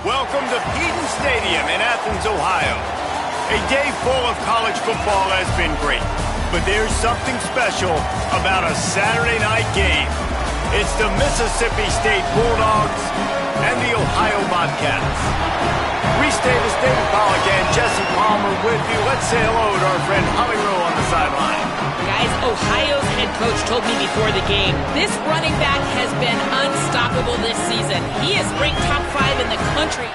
Welcome to Peden Stadium in Athens, Ohio. A day full of college football has been great, but there's something special about a Saturday night game. It's the Mississippi State Bulldogs and the Ohio Bobcats. Reese Davis, David Pollack, and Jesse Palmer with you. Let's say hello to our friend Holly Rowe on the sideline. Guys, Ohio's head coach told me before the game, this running back has been unstoppable this season. He is ranked top 5 in the country.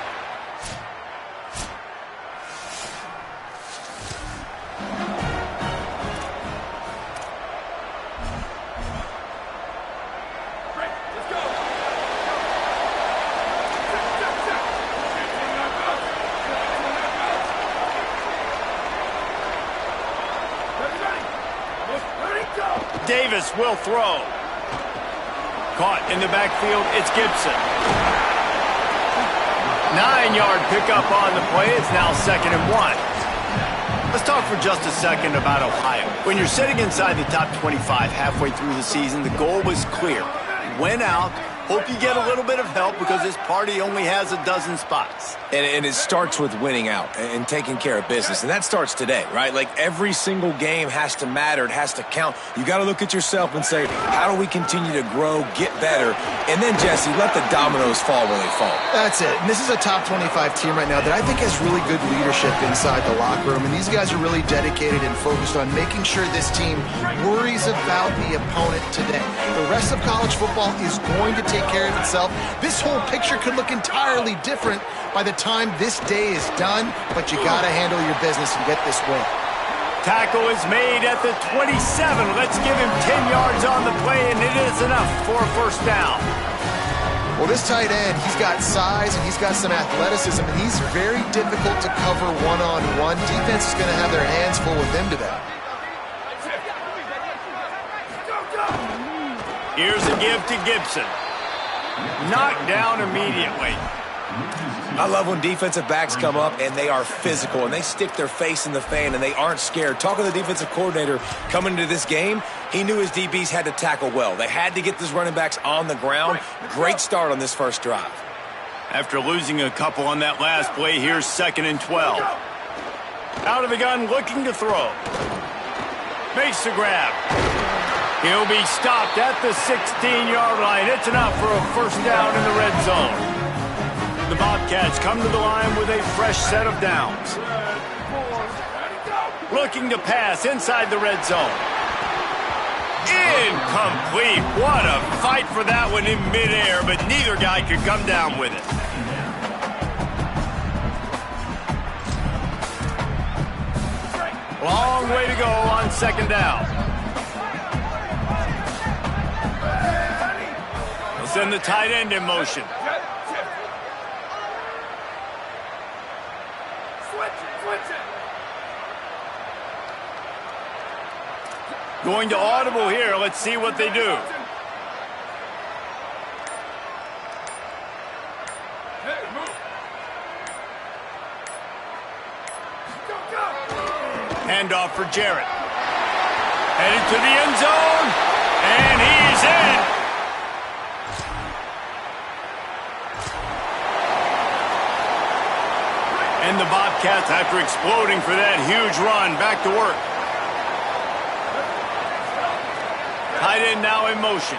Davis will throw. Caught in the backfield, it's Gibson. 9-yard pickup on the play. It's now 2nd and 1. Let's talk for just a second about Ohio. When you're sitting inside the top 25 halfway through the season, the goal was clear. Win out. Hope you get a little bit of help because this party only has a dozen spots. And it starts with winning out and taking care of business. And that starts today, right? Like every single game has to matter. It has to count. You got to look at yourself and say, how do we continue to grow, get better? And then, Jesse, let the dominoes fall when they fall. That's it. And this is a top 25 team right now that I think has really good leadership inside the locker room. And these guys are really dedicated and focused on making sure this team worries about the opponent today. The rest of college football is going to take care of itself. This whole picture could look entirely different by the time this day is done, but you got to handle your business and get this win. Tackle is made at the 27. Let's give him 10 yards on the play, and it is enough for a first down. Well, this tight end, he's got size and he's got some athleticism, and he's very difficult to cover one-on-one. Defense is going to have their hands full with him today. Here's a give to Gibson. Knocked down immediately. I love when defensive backs come up and they are physical and they stick their face in the fan and they aren't scared. Talking to the defensive coordinator coming into this game, he knew his DBs had to tackle well. They had to get these running backs on the ground. Great start on this first drive. After losing a couple on that last play, here's 2nd and 12. Out of the gun, looking to throw. Makes the grab. He'll be stopped at the 16-yard line. It's enough for a first down in the red zone. The Bobcats come to the line with a fresh set of downs. Looking to pass inside the red zone. Incomplete. What a fight for that one in midair, but neither guy could come down with it. Long way to go on 2nd down. We'll send the tight end in motion. Going to audible here. Let's see what they do. Handoff for Jarrett. Headed to the end zone. And he's in. And the Bobcats, after exploding for that huge run, back to work. Tight end now in motion.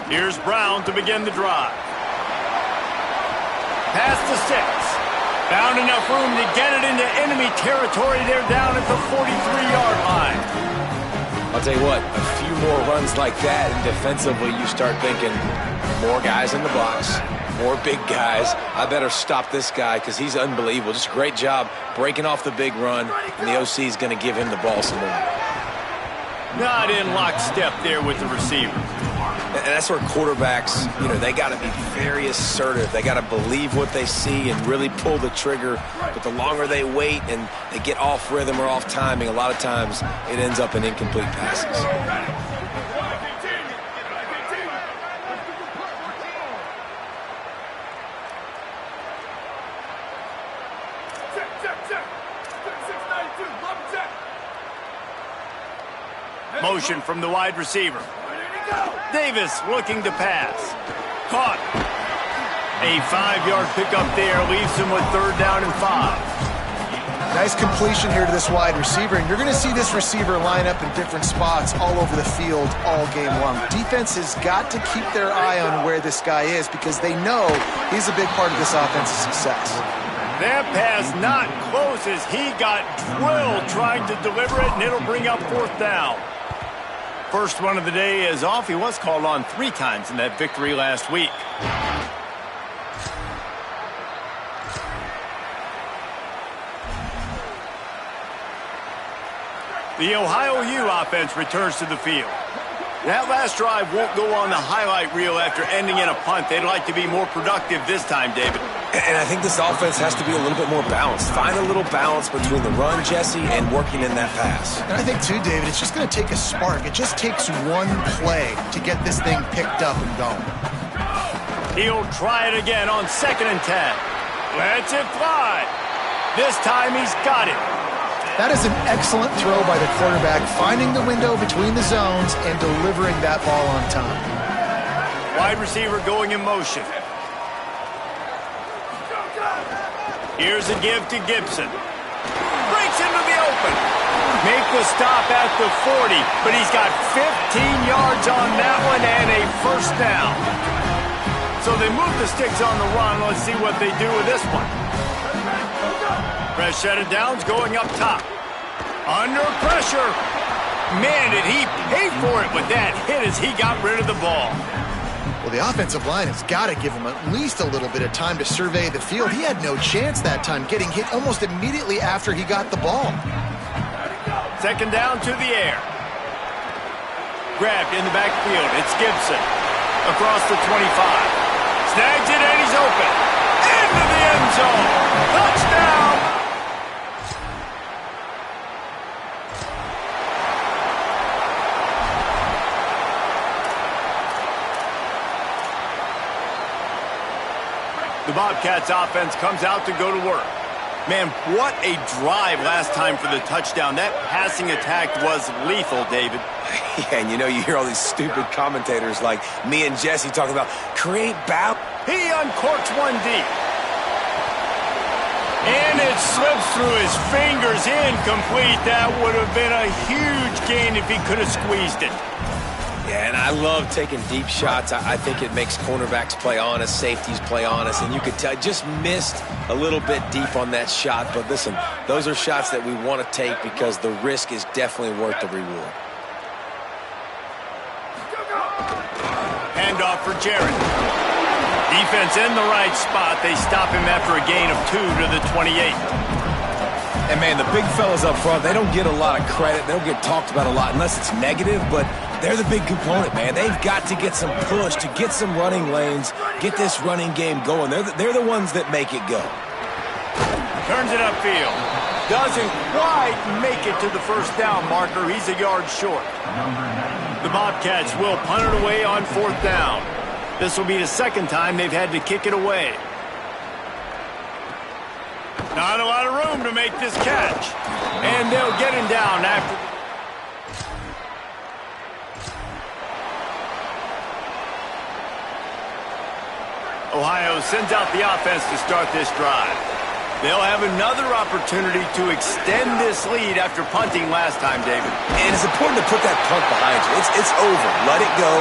Here's Brown to begin the drive. Pass to 6. Found enough room to get it into enemy territory. They're down at the 43-yard line. I'll tell you what, a few more runs like that, and defensively you start thinking, more guys in the box, more big guys. I better stop this guy because he's unbelievable. Just a great job breaking off the big run, and the OC is going to give him the ball some more. Not in lockstep there with the receiver. And that's where quarterbacks, they got to be very assertive. They got to believe what they see and really pull the trigger. But the longer they wait and they get off rhythm or off timing, a lot of times it ends up in incomplete passes. motion from the wide receiver. Davis looking to pass. Caught. A 5-yard pickup there leaves him with 3rd down and 5. Nice completion here to this wide receiver, and you're going to see this receiver line up in different spots all over the field all game long. Defense has got to keep their eye on where this guy is because they know he's a big part of this offense's success. That pass not close as he got drilled trying to deliver it, and it'll bring up 4th down. First one of the day is off. He was called on 3 times in that victory last week. The Ohio U offense returns to the field. That last drive won't go on the highlight reel after ending in a punt. They'd like to be more productive this time, David. And I think this offense has to be a little bit more balanced. Find a little balance between the run, Jesse, and working in that pass. And I think, too, David, it's just going to take a spark. It just takes one play to get this thing picked up and going. He'll try it again on 2nd and 10. Lets it fly. This time he's got it. That is an excellent throw by the quarterback, finding the window between the zones and delivering that ball on time. Wide receiver going in motion. Here's a give to Gibson. Breaks into the open. Make the stop at the 40, but he's got 15 yards on that one and a 1st down. So they move the sticks on the run. Let's see what they do with this one. Fresh set of downs going up top. Under pressure. Man, did he pay for it with that hit as he got rid of the ball. Well, the offensive line has got to give him at least a little bit of time to survey the field. He had no chance that time, getting hit almost immediately after he got the ball. 2nd down to the air. Grabbed in the backfield. It's Gibson. Across the 25. Snags it and he's open. Into the end zone. Touchdown. The Bobcats offense comes out to go to work. Man, what a drive last time for the touchdown. That passing attack was lethal, David. Yeah, and you hear all these stupid commentators like me and Jesse talking about create bow. He uncorks one deep. And it slips through his fingers, incomplete. That would have been a huge gain if he could have squeezed it. Yeah, and I love taking deep shots. I think it makes cornerbacks play honest, safeties play honest, and you could tell just missed a little bit deep on that shot. But listen, those are shots that we want to take because the risk is definitely worth the reward. Handoff for Jarrett. Defense in the right spot. They stop him after a gain of 2 to the 28. And, man, the big fellas up front, they don't get a lot of credit. They don't get talked about a lot unless it's negative, but they're the big component, man. They've got to get some push, to get some running lanes, get this running game going. They're the ones that make it go. Turns it upfield. Doesn't quite make it to the 1st down marker. He's a yard short. The Bobcats will punt it away on 4th down. This will be the 2nd time they've had to kick it away. Not a lot of room to make this catch. And they'll get him down after. Ohio sends out the offense to start this drive. They'll have another opportunity to extend this lead after punting last time, David. And it's important to put that punt behind you. It's over. Let it go.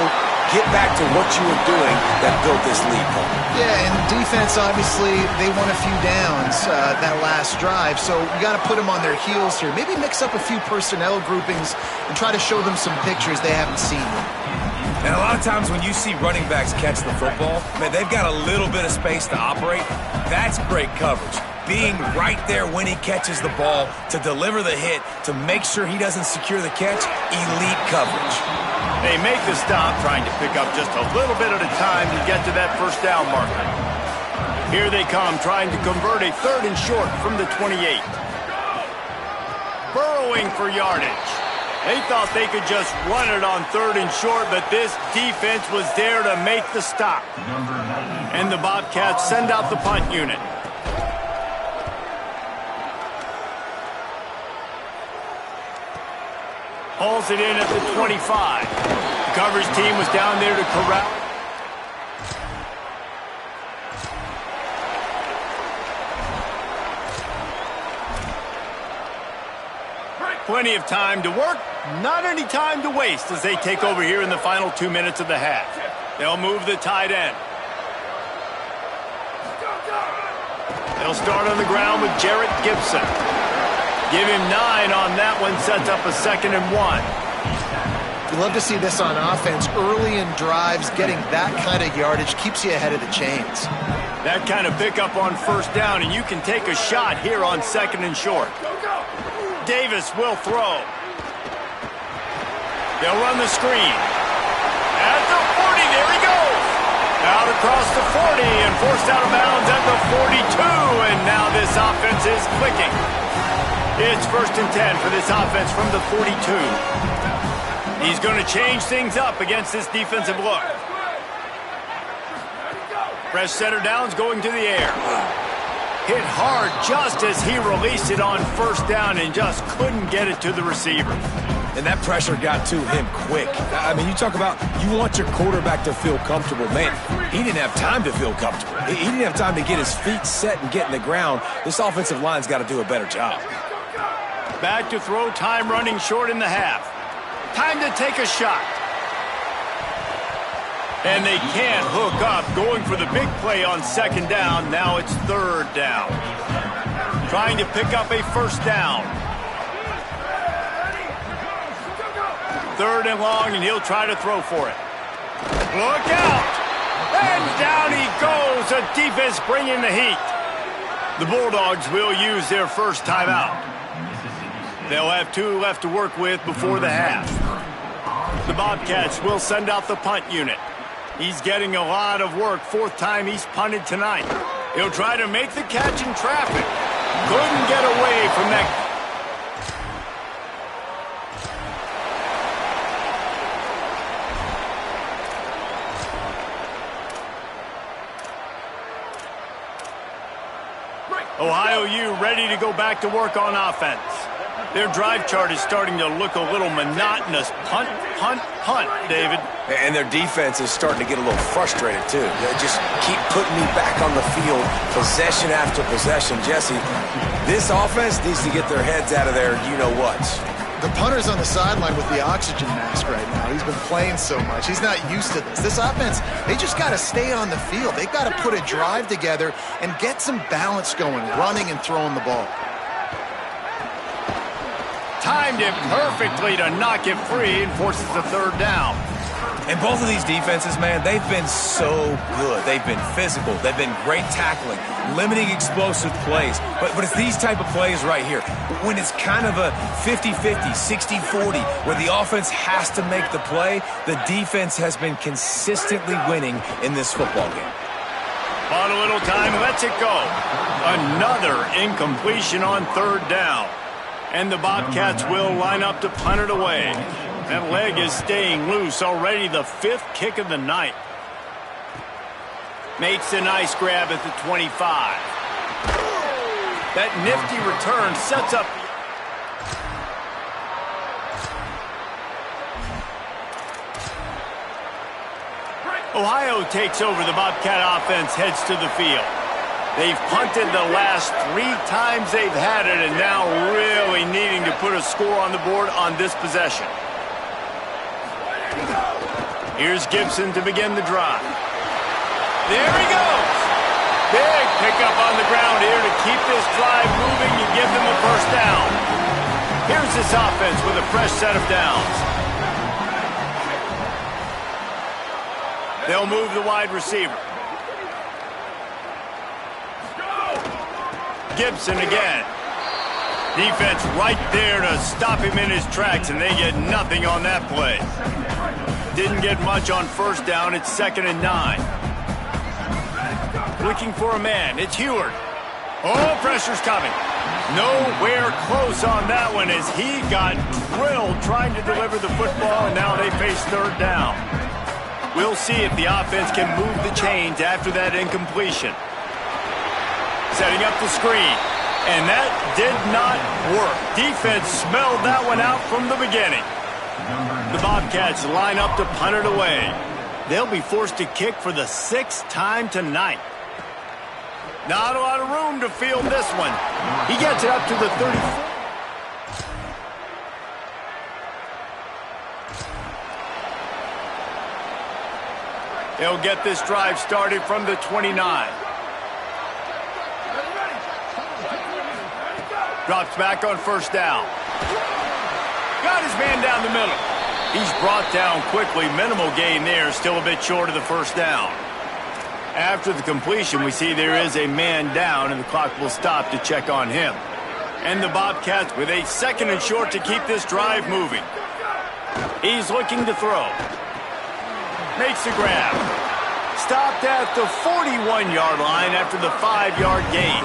Get back to what you were doing that built this lead. Yeah, and defense, obviously, they won a few downs that last drive, so you got to put them on their heels here. Maybe mix up a few personnel groupings and try to show them some pictures they haven't seen yet. And a lot of times when you see running backs catch the football, man, they've got a little bit of space to operate. That's great coverage. Being right there when he catches the ball to deliver the hit, to make sure he doesn't secure the catch, elite coverage. They make the stop, trying to pick up just a little bit at a time to get to that 1st down marker. Here they come, trying to convert a 3rd and short from the 28. Burrowing for yardage. They thought they could just run it on 3rd and short, but this defense was there to make the stop. And the Bobcats send out the punt unit. Hauls it in at the 25. The coverage team was down there to corral it. Plenty of time to work, not any time to waste as they take over here in the final 2 minutes of the half. They'll move the tight end. They'll start on the ground with Jarrett Gibson. Give him 9 on that one, sets up a 2nd and 1. You love to see this on offense. Early in drives, getting that kind of yardage keeps you ahead of the chains. That kind of pickup on 1st down, and you can take a shot here on 2nd and short. Davis will throw. They'll run the screen. At the 40, there he goes. Out across the 40 and forced out of bounds at the 42, and now this offense is clicking. It's 1st and 10 for this offense from the 42. He's going to change things up against this defensive look. Fresh center downs going to the air. Hit hard just as he released it on 1st down and just couldn't get it to the receiver. And that pressure got to him quick. I mean, you talk about you want your quarterback to feel comfortable. Man, he didn't have time to feel comfortable. He didn't have time to get his feet set and get in the ground. This offensive line's got to do a better job. Back to throw, time running short in the half. Time to take a shot. And they can't hook up, going for the big play on 2nd down. Now it's 3rd down. Trying to pick up a 1st down. 3rd and long, and he'll try to throw for it. Look out! And down he goes. The defense bringing the heat. The Bulldogs will use their 1st timeout. They'll have 2 left to work with before the half. The Bobcats will send out the punt unit. He's getting a lot of work. 4th time he's punted tonight. He'll try to make the catch in traffic. Couldn't get away from that. Ohio U ready to go back to work on offense. Their drive chart is starting to look a little monotonous. Punt, punt, punt, David. And their defense is starting to get a little frustrated, too. They just keep putting me back on the field, possession after possession. Jesse, this offense needs to get their heads out of their you-know-whats. The punter's on the sideline with the oxygen mask right now. He's been playing so much. He's not used to this. This offense, they just got to stay on the field. They've got to put a drive together and get some balance going, running and throwing the ball. Timed it perfectly to knock it free and forces the 3rd down. And both of these defenses, man, they've been so good. They've been physical. They've been great tackling, limiting explosive plays. But it's these type of plays right here. When it's kind of a 50-50, 60-40, where the offense has to make the play, the defense has been consistently winning in this football game. On a little time, lets it go. Another incompletion on 3rd down. And the Bobcats will line up to punt it away. That leg is staying loose already, the 5th kick of the night. Makes a nice grab at the 25. That nifty return sets up. Ohio takes over. The Bobcat offense heads to the field. They've punted the last 3 times they've had it, and now really needing to put a score on the board on this possession. Here's Gibson to begin the drive. There he goes. Big pickup on the ground here to keep this drive moving and give them a 1st down. Here's this offense with a fresh set of downs. They'll move the wide receiver. Gibson again. Defense right there to stop him in his tracks, and they get nothing on that play. Didn't get much on 1st down. It's 2nd and 9. Looking for a man. It's Heward. Oh, pressure's coming. Nowhere close on that one as he got drilled trying to deliver the football, and now they face 3rd down. We'll see if the offense can move the chains after that incompletion. Setting up the screen, and that did not work. Defense smelled that one out from the beginning. The Bobcats line up to punt it away. They'll be forced to kick for the 6th time tonight. Not a lot of room to field this one. He gets it up to the 34. They'll get this drive started from the 29. Drops back on first down. Got his man down the middle. He's brought down quickly. Minimal gain there. Still a bit short of the first down. After the completion, we see there is a man down, and the clock will stop to check on him. And the Bobcats with a 2nd and short to keep this drive moving. He's looking to throw. Makes the grab. Stopped at the 41-yard line after the 5-yard gain.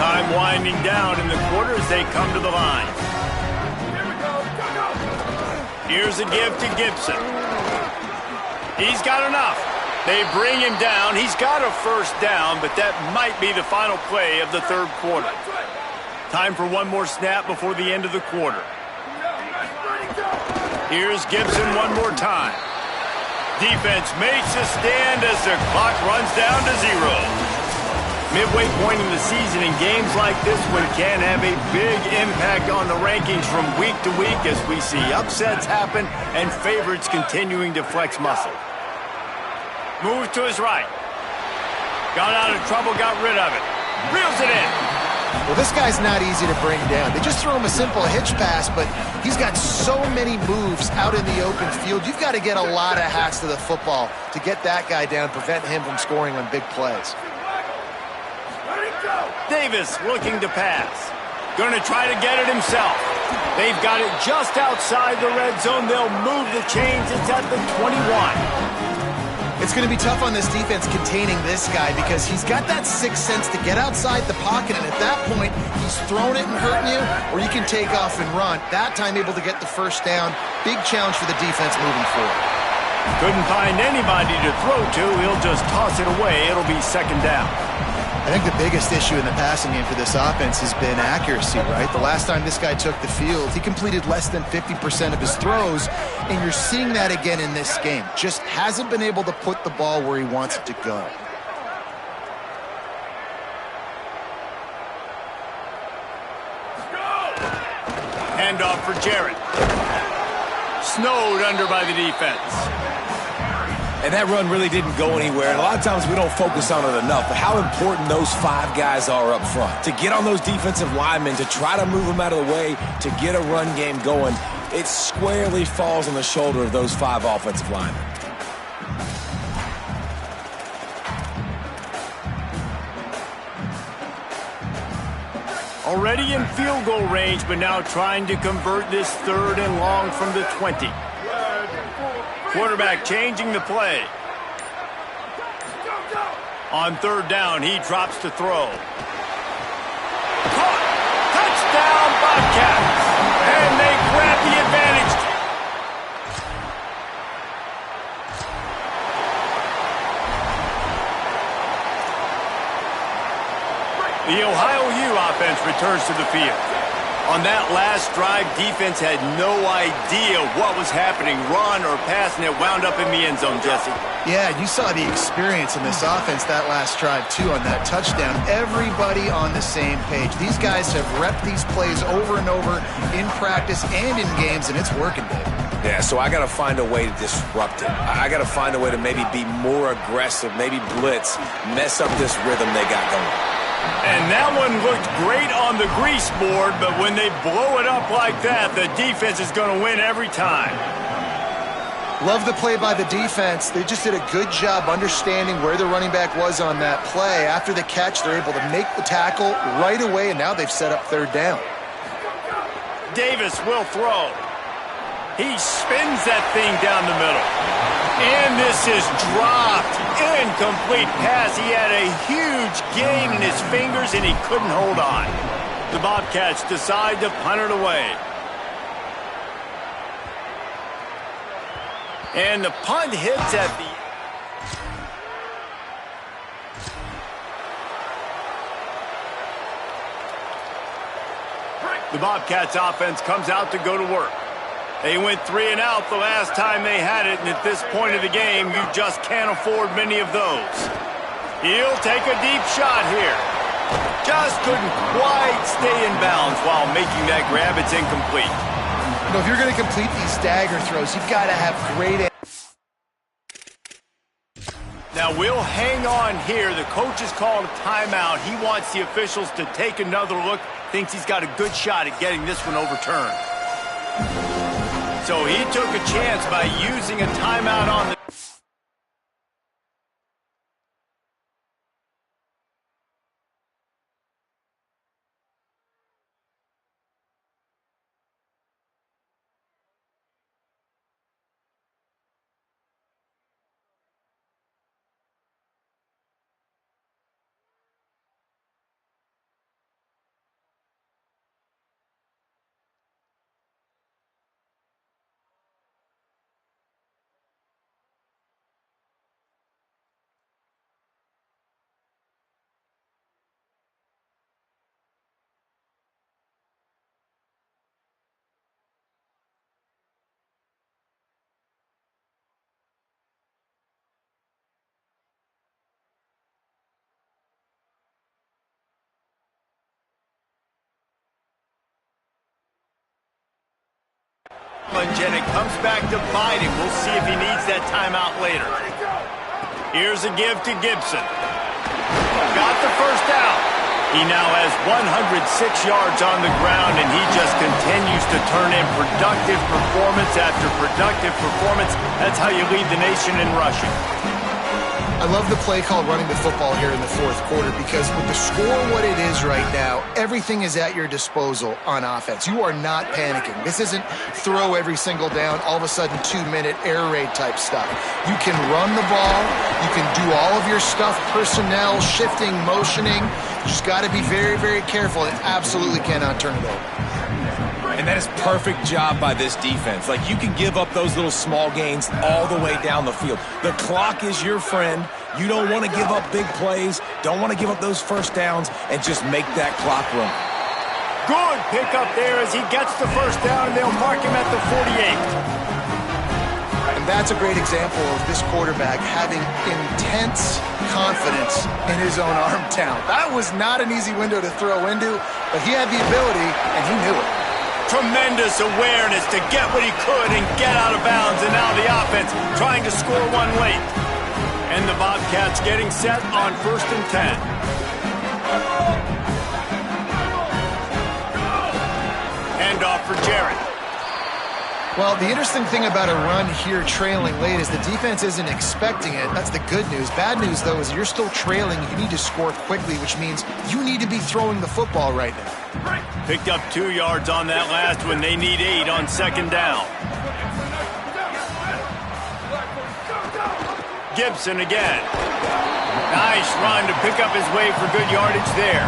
Time winding down in the quarter as they come to the line. Here's a give to Gibson. He's got enough. They bring him down. He's got a first down, but that might be the final play of the 3rd quarter. Time for one more snap before the end of the quarter. Here's Gibson one more time. Defense makes a stand as the clock runs down to 0. Midway point in the season, and games like this one can have a big impact on the rankings from week to week as we see upsets happen and favorites continuing to flex muscle. Moves to his right. Got out of trouble, got rid of it. Reels it in. Well, this guy's not easy to bring down. They just throw him a simple hitch pass, but he's got so many moves out in the open field. You've got to get a lot of hats to the football to get that guy down, prevent him from scoring on big plays. Davis looking to pass. Going to try to get it himself. They've got it just outside the red zone. They'll move the chains. It's at the 21. It's going to be tough on this defense containing this guy because he's got that sixth sense to get outside the pocket, and at that point, he's throwing it and hurting you, or you can take off and run. That time able to get the first down. Big challenge for the defense moving forward. Couldn't find anybody to throw to. He'll just toss it away. It'll be 2nd down. I think the biggest issue in the passing game for this offense has been accuracy, right? The last time this guy took the field, he completed less than 50% of his throws, and you're seeing that again in this game. Just hasn't been able to put the ball where he wants it to go. Handoff for Jarrett. Snowed under by the defense. And that run really didn't go anywhere. And a lot of times we don't focus on it enough, but how important those 5 guys are up front. To get on those defensive linemen, to try to move them out of the way, to get a run game going, it squarely falls on the shoulder of those 5 offensive linemen. Already in field goal range, but now trying to convert this 3rd and long from the 20. Quarterback changing the play. On 3rd down, he drops to throw. Caught! Touchdown, Bobcats! And they grab the advantage. The Ohio U offense returns to the field. On that last drive, defense had no idea what was happening, run or pass, and it wound up in the end zone, Jesse. Yeah, you saw the experience in this offense that last drive, too, on that touchdown. Everybody on the same page. These guys have repped these plays over and over in practice and in games, and it's working, Dave. Yeah, so I got to find a way to disrupt it. I got to find a way to maybe be more aggressive, maybe blitz, mess up this rhythm they got going. And that one looked great on the grease board, but when they blow it up like that, the defense is going to win every time. Love the play by the defense. They just did a good job understanding where the running back was on that play. After the catch, they're able to make the tackle right away, and now they've set up 3rd down. Davis will throw. He spins that thing down the middle. And this is dropped. Incomplete pass. He had a huge gain in his fingers, and he couldn't hold on. The Bobcats decide to punt it away. And the punt hits at the Bobcats offense comes out to go to work. They went 3 and out the last time they had it, and at this point of the game, you just can't afford many of those. He'll take a deep shot here. Just couldn't quite stay in bounds while making that grab. It's incomplete. You know, if you're going to complete these dagger throws, you've got to have great... Now, we'll hang on here. The coach has called a timeout. He wants the officials to take another look. Thinks he's got a good shot at getting this one overturned. So he took a chance by using a timeout on the... And it comes back to bite him. We'll see if he needs that timeout later. Here's a give to Gibson. Got the first down. He now has 106 yards on the ground, and he just continues to turn in productive performance after productive performance. That's how you lead the nation in rushing. I love the play call running the football here in the fourth quarter because with the score what it is right now, everything is at your disposal on offense. You are not panicking. This isn't throw every single down, all of a sudden 2-minute air raid type stuff. You can run the ball. You can do all of your stuff, personnel, shifting, motioning. You just got to be very, very careful and absolutely cannot turn it over. And that is perfect job by this defense. Like, you can give up those little small gains all the way down the field. The clock is your friend. You don't want to give up big plays, don't want to give up those first downs, and just make that clock run. Good pickup there as he gets the first down, and they'll mark him at the 48. And that's a great example of this quarterback having intense confidence in his own arm talent. That was not an easy window to throw into, but he had the ability, and he knew it. Tremendous awareness to get what he could and get out of bounds, and now the offense trying to score one late. And the Bobcats getting set on 1st and 10. Handoff for Jarrett. Well, the interesting thing about a run here trailing late is the defense isn't expecting it. That's the good news. Bad news, though, is you're still trailing. You need to score quickly, which means you need to be throwing the football right now. Picked up 2 yards on that last one. They need 8 on 2nd down. Gibson again. Nice run to pick up his way for good yardage there.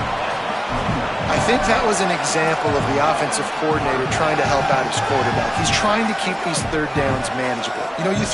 I think that was an example of the offensive coordinator trying to help out his quarterback. He's trying to keep these 3rd downs manageable. You know, you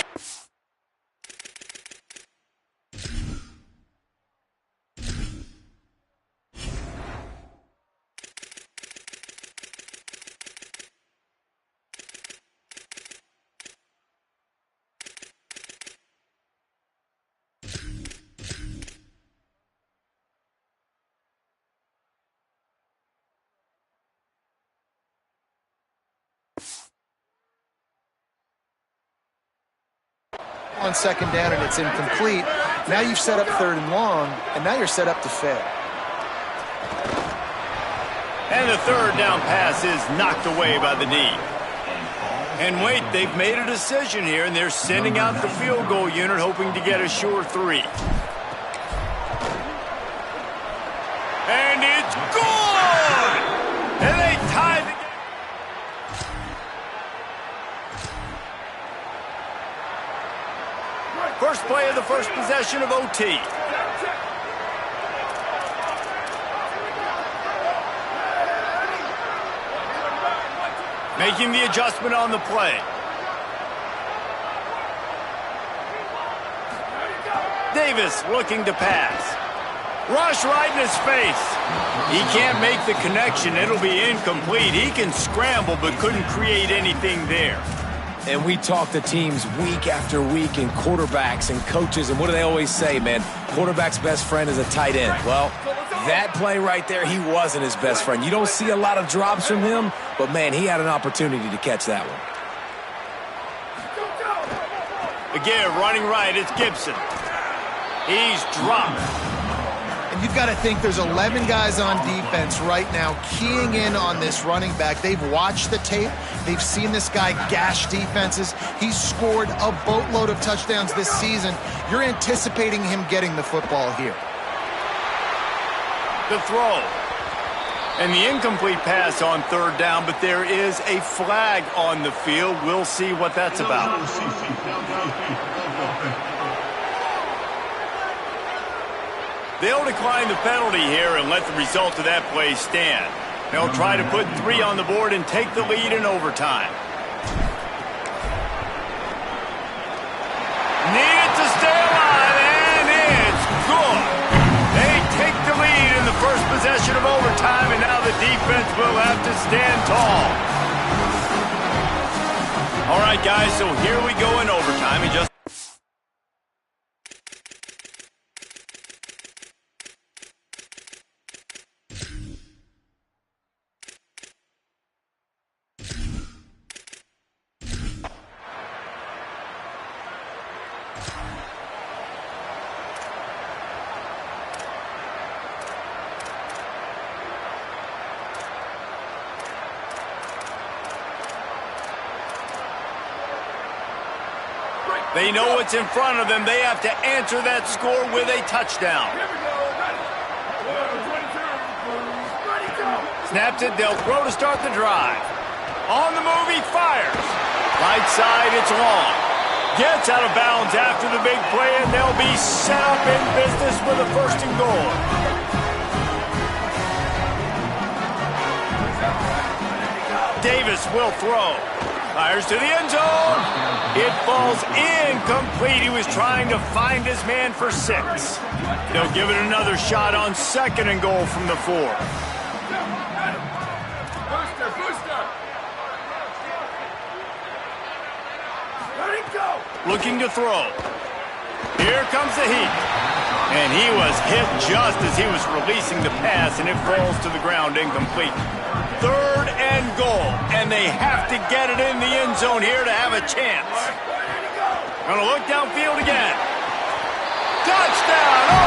on 2nd down and it's incomplete. Now you've set up 3rd and long, and now you're set up to fail. And the 3rd down pass is knocked away by the knee. And wait, they've made a decision here, and they're sending out the field goal unit, hoping to get a sure 3. And it's good! And they tie the game. First play of the first possession of OT. Making the adjustment on the play. Davis looking to pass. Rush right in his face. He can't make the connection. It'll be incomplete. He can scramble but couldn't create anything there. And we talk to teams week after week and quarterbacks and coaches, and what do they always say, man? Quarterback's best friend is a tight end. Well, that play right there, he wasn't his best friend. You don't see a lot of drops from him, but, man, he had an opportunity to catch that one. Again, running right, it's Gibson. He's dropped. And you've got to think there's 11 guys on defense right now keying in on this running back. They've watched the tape. They've seen this guy gash defenses. He's scored a boatload of touchdowns this season. You're anticipating him getting the football here. The throw. And the incomplete pass on third down, but there is a flag on the field. We'll see what that's about. They'll decline the penalty here and let the result of that play stand. They'll try to put 3 on the board and take the lead in overtime. Needed to stay alive, and it's good. They take the lead in the first possession of overtime, and now the defense will have to stand tall. All right, guys, so here we go in overtime. And just they know what's in front of them. They have to answer that score with a touchdown. Snaps it, they'll throw to start the drive. On the move, he fires. Right side, it's long. Gets out of bounds after the big play, and they'll be set up in business for the first and goal. Davis will throw. Fires to the end zone. It falls incomplete. He was trying to find his man for 6. They'll give it another shot on second and goal from the 4. Looking to throw. Here comes the heat. And he was hit just as he was releasing the pass, and it falls to the ground incomplete. Third and goal, and they have to get it in the end zone here to have a chance. Gonna look downfield again. Touchdown!